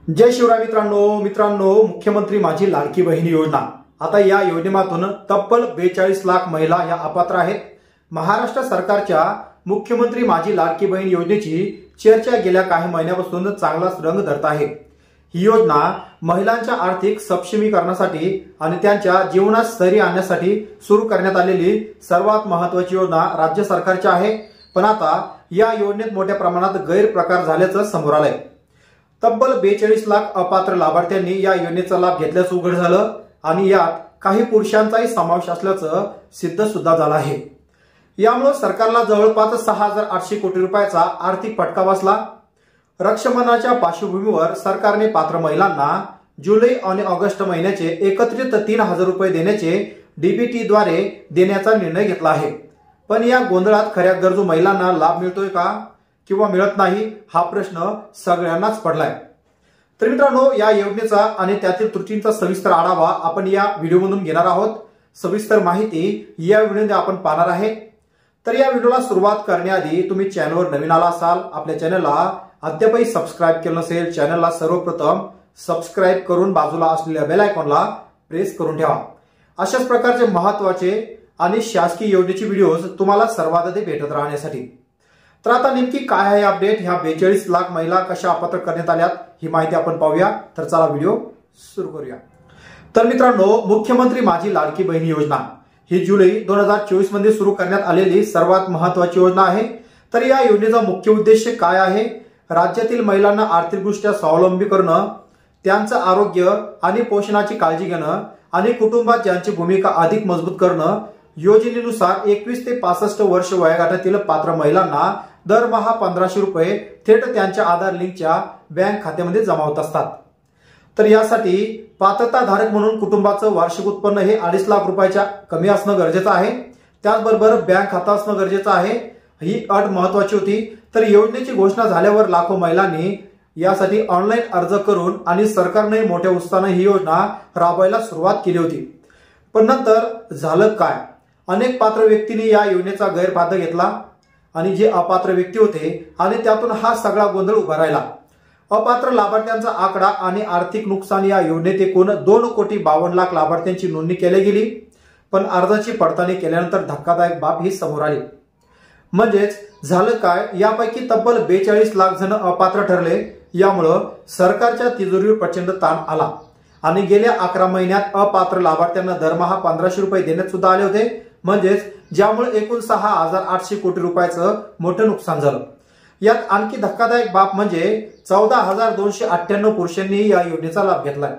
जय शिवराय मित्रांनो मुख्यमंत्री माझी लाडकी बहीण योजना। आता या योजनेमातून तब्बल 42 लाख महिला या अपात्र आहेत। महाराष्ट्र सरकारच्या मुख्यमंत्री माझी लाडकी बहीण योजनेची चर्चा गेल्या काही महिन्यापासून चांगलाच रंग धरत आहे। ही योजना महिलांच्या आर्थिक सक्षमीकरणासाठी आणि त्यांच्या जीवनात स्थैर्य आणण्यासाठी सुरू करण्यात आलेली सर्वात महत्त्वाची योजना राज्य सरकारची आहे। पण आता या योजनेत मोठ्या प्रमाणात गैरप्रकार झाल्याचं समोर आलंय। तब्बल 42 लाख अपात्र लाभार्थ्यांनी या योजनेचा लाभ घेतल्याचं उघड झालं आणि यात काही पुरुषांचाही समावेश असल्याचं सिद्ध सुद्धा झालं आहे। यामुळे सरकारला जवळपास 6,800 कोटी रुपयाचा आर्थिक फटका बसला। रक्षाबंधनाच्या पार्श्वभूमीवर सरकारने पात्र महिलांना जुलै आणि ऑगस्ट महिन्याचे एकत्रित 3,000 रुपये देण्याचे डीबीटीद्वारे देण्याचा निर्णय घेतला आहे। पण या गोंधळात खऱ्या गरजू महिलांना लाभ मिळतोय का किंवा मिळत नाही हा प्रश्न सगळ्यांनाच पडलाय। तर मित्रांनो, या योजनेचा आणि त्यातील त्रुटींचा सविस्तर आढावा आपण या व्हिडिओमधून घेणार आहोत। सविस्तर माहिती या व्हिडिओमध्ये आपण पाहणार आहे। तर या व्हिडिओला सुरुवात करण्याआधी तुम्ही चॅनलवर नवीन आला असाल, आपल्या चॅनलला अद्यापही सबस्क्राइब केलं नसेल, चॅनलला सर्वप्रथम सबस्क्राइब करून बाजूला असलेल्या बेल आयकॉनला प्रेस करून ठेवा। अशाच प्रकारचे महत्त्वाचे आणि शासकीय योजनेची व्हिडिओज तुम्हाला सर्वात आधी भेटत राहण्यासाठी। तर आता नेमकी काय आहे अपडेट, ह्या 42 लाख महिला कशा अपात्र करण्यात आल्यात ही माहिती आपण पाहूया। तर चला व्हिडिओ सुरू करूया। तर मित्रांनो, मुख्यमंत्री माझी लाडकी बहीण योजना ही जुलै 2024 मध्ये सुरू करण्यात आलेली सर्वात महत्त्वाची योजना आहे। तर या योजनेचा मुख्य उद्देश काय आहे? राज्यातील महिलांना आर्थिकदृष्ट्या स्वावलंबी करणं, त्यांचं आरोग्य आणि पोषणाची काळजी घेणं आणि कुटुंबात ज्यांची भूमिका अधिक मजबूत करणं। योजनेनुसार 21 ते 65 वर्ष वयोगटातील पात्र महिलांना दरमहा 1,500 रुपये थेट त्यांच्या आधार लिंकच्या बँक खात्यामध्ये जमा होत असतात। तर यासाठी पात्रताधारक म्हणून कुटुंबाचं वार्षिक उत्पन्न हे 2.5 लाख रुपयाच्या कमी असणं गरजेचं आहे। त्याचबरोबर बँक खाता असणं गरजेचं आहे, ही अट महत्वाची होती। तर योजनेची घोषणा झाल्यावर लाखो महिलांनी यासाठी ऑनलाईन अर्ज करून आणि सरकारने मोठ्या उत्साहाने ही योजना राबवायला सुरुवात केली होती। पण नंतर झालं काय? अनेक पात्र व्यक्तींनी या योजनेचा गैरफायदा घेतला आणि जे अपात्र व्यक्ती होते आणि त्यातून हा सगळा गोंधळ उभा राहिला। अपात्र लाभार्थ्यांचा आकडा आणि आर्थिक नुकसान या योजनेत एकूण 2,52 लाख लाभार्थ्यांची नोंदणी केली गेली। पण अर्जाची पडताळणी केल्यानंतर धक्कादायक बाब ही समोर आली। म्हणजेच झालं काय, यापैकी तब्बल 42 लाख जण अपात्र ठरले। यामुळं सरकारच्या तिजोरीवर प्रचंड ताण आला आणि गेल्या 11 महिन्यात अपात्र लाभार्थ्यांना दरमहा 1,500 रुपये देण्यात सुद्धा आले होते। म्हणजेच ज्यामुळे एकूण 6,800 कोटी रुपयाचं मोठं नुकसान झालं। यात आणखी धक्कादायक बाब म्हणजे 14,298 पुरुषांनी या योजनेचा लाभ घेतलाय।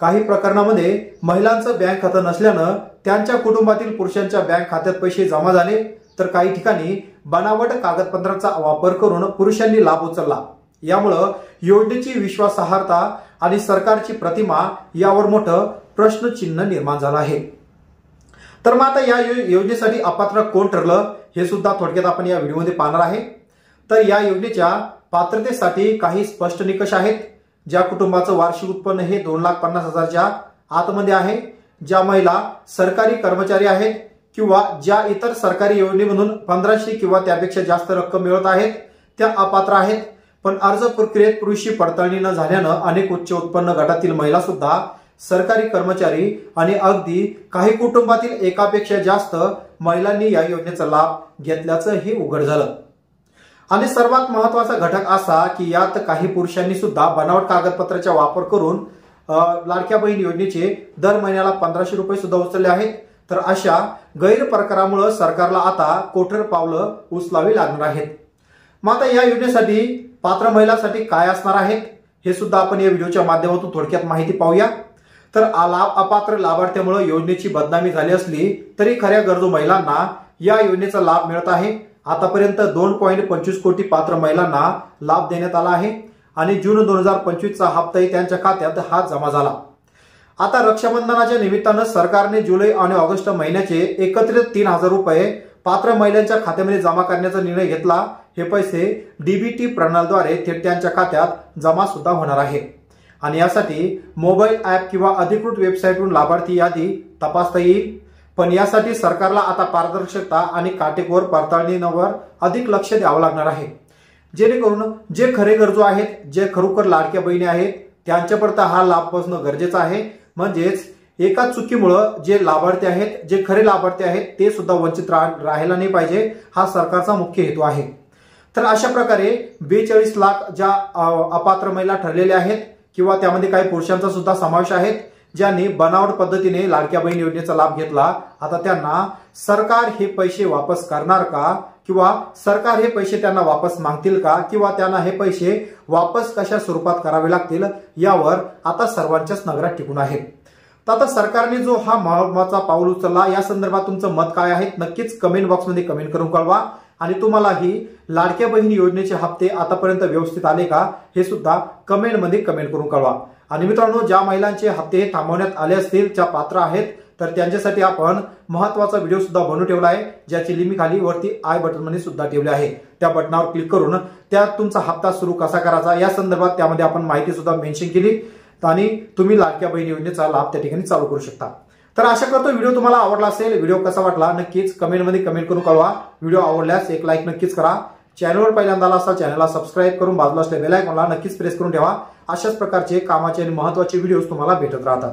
काही प्रकरणामध्ये महिलांचं बँक खातं नसल्यानं त्यांच्या कुटुंबातील पुरुषांच्या बँक खात्यात पैसे जमा झाले, तर काही ठिकाणी बनावट कागदपत्रांचा वापर करून पुरुषांनी लाभ उचलला। यामुळं योजनेची विश्वासार्हता आणि सरकारची प्रतिमा यावर मोठं प्रश्नचिन्ह निर्माण झालं आहे। तर मग आता या योजनेसाठी अपात्र कोण ठरलं हे सुद्धा थोडक्यात आपण या व्हिडिओमध्ये पाहणार आहे। तर या योजनेच्या पात्रतेसाठी काही स्पष्ट निकष आहेत। ज्या कुटुंबाचं वार्षिक उत्पन्न हे 2,50,000च्या आतमध्ये आहे, ज्या महिला सरकारी कर्मचारी आहेत किंवा ज्या इतर सरकारी योजनेमधून 1,500 किंवा त्यापेक्षा जास्त रक्कम मिळत आहेत त्या अपात्र आहेत। पण अर्ज प्रक्रियेत पुरेशी पडताळणी न झाल्यानं अनेक उच्च उत्पन्न गटातील महिला सुद्धा सरकारी कर्मचारी आणि अगदी काही कुटुंबातील एकापेक्षा जास्त महिलांनी या योजनेचा लाभ घेतल्याचं हे उघड झालं। आणि सर्वात महत्वाचा घटक असा की यात काही पुरुषांनी सुद्धा बनावट कागदपत्राचा वापर करून लाडक्या बहीण योजनेचे दर महिन्याला 1,500 रुपये सुद्धा उचलले आहेत। तर अशा गैरप्रकारामुळे सरकारला आता कठोर पावलं उचलावी लागणार आहेत। मग आता या योजनेसाठी पात्र महिलांसाठी काय असणार आहेत हे सुद्धा आपण या व्हिडिओच्या माध्यमातून थोडक्यात माहिती पाहूया। तर अपात्र लाभार्थ्यामुळे योजनेची बदनामी झाली असली तरी खऱ्या गरजू महिलांना या योजनेचा लाभ मिळत आहे। आतापर्यंत 2.25 कोटी पात्र महिलांना लाभ देण्यात आला आहे आणि जून 2025चा हप्ताही त्यांच्या खात्यात हा जमा झाला। आता रक्षाबंधनाच्या निमित्तानं सरकारने जुलै आणि ऑगस्ट महिन्याचे एकत्रित 3,000 रुपये पात्र महिलांच्या खात्यामध्ये जमा करण्याचा निर्णय घेतला। हे पैसे डीबीटी प्रणालीद्वारे थेट त्यांच्या खात्यात जमा सुद्धा होणार आहे आणि यासाठी मोबाईल ऍप किंवा अधिकृत वेबसाईटवरून लाभार्थी यादी तपासता येईल। पण यासाठी सरकारला आता पारदर्शकता आणि काटेकोर पडताळणीवर अधिक लक्ष द्यावं लागणार आहे। जेणेकरून जे खरे गरजू आहेत, जे खरोखर लाडक्या बहिणी आहेत, त्यांच्यापर्यंत हा लाभ पोहोचणं गरजेचं आहे. म्हणजेच एका चुकीमुळे जे लाभार्थी आहेत, जे खरे लाभार्थी आहेत, ते सुद्धा वंचित राहायला नाही पाहिजे. हा सरकारचा मुख्य हेतू आहे. तर अशा प्रकारे 42 लाख ज्या अपात्र महिला ठरलेल्या आहेत किंवा त्यामध्ये काही पुरुषांचा सुद्धा समावेश आहे, ज्यांनी बनावट पद्धतीने लाडक्या बहीण योजनेचा लाभ घेतला, आता त्यांना सरकार हे पैसे वापस करणार का, किंवा सरकार हे पैसे त्यांना वापस मागतील का, किंवा त्यांना हे पैसे वापस कशा स्वरूपात करावे लागतील, यावर आता सर्वांच्याच नजरा टिकून आहे. तर आता सरकारने जो हा महत्त्वाचा पाऊल उचलला, या संदर्भात तुमचं मत काय आहे नक्कीच कमेंट बॉक्समध्ये कमेंट करून कळवा. आणि तुम्हालाही लाडक्या बहिणी योजनेचे हप्ते आतापर्यंत व्यवस्थित आले का, हे सुद्धा कमेंटमध्ये कमेंट करून कळवा. आणि मित्रांनो, ज्या महिलांचे हप्ते थांबवण्यात आले असतील, ज्या पात्र आहेत, तर त्यांच्यासाठी आपण महत्त्वाचा व्हिडिओ सुद्धा बनवून ठेवला आहे, ज्याची लिंक खाली वरती आय बटन मध्ये सुद्धा ठेवली आहे. त्या बटनावर क्लिक करून त्यात तुमचा हप्ता सुरू कसा करायचा या संदर्भात त्यामध्ये आपण माहिती सुद्धा मेन्शन केली आणि तुम्ही लाडक्या बहिणी योजनेचा लाभ त्या ठिकाणी चालू करू शकता. तर आशा करतो व्हिडिओ तुम्हाला आवडला असेल. व्हिडिओ कसा वाटला नक्कीच कमेंटमध्ये कमेंट करून कळवा. व्हिडिओ आवडल्यास एक लाईक नक्कीच करा. चॅनलवर पहिल्यांदा असाल चॅनलला सबस्क्राईब करून बाजूला असलेल्या बेल आयकॉनला नक्कीच प्रेस करून ठेवा. अशाच प्रकारचे कामाचे आणि महत्त्वाचे व्हिडिओज तुम्हाला भेटत राहतात.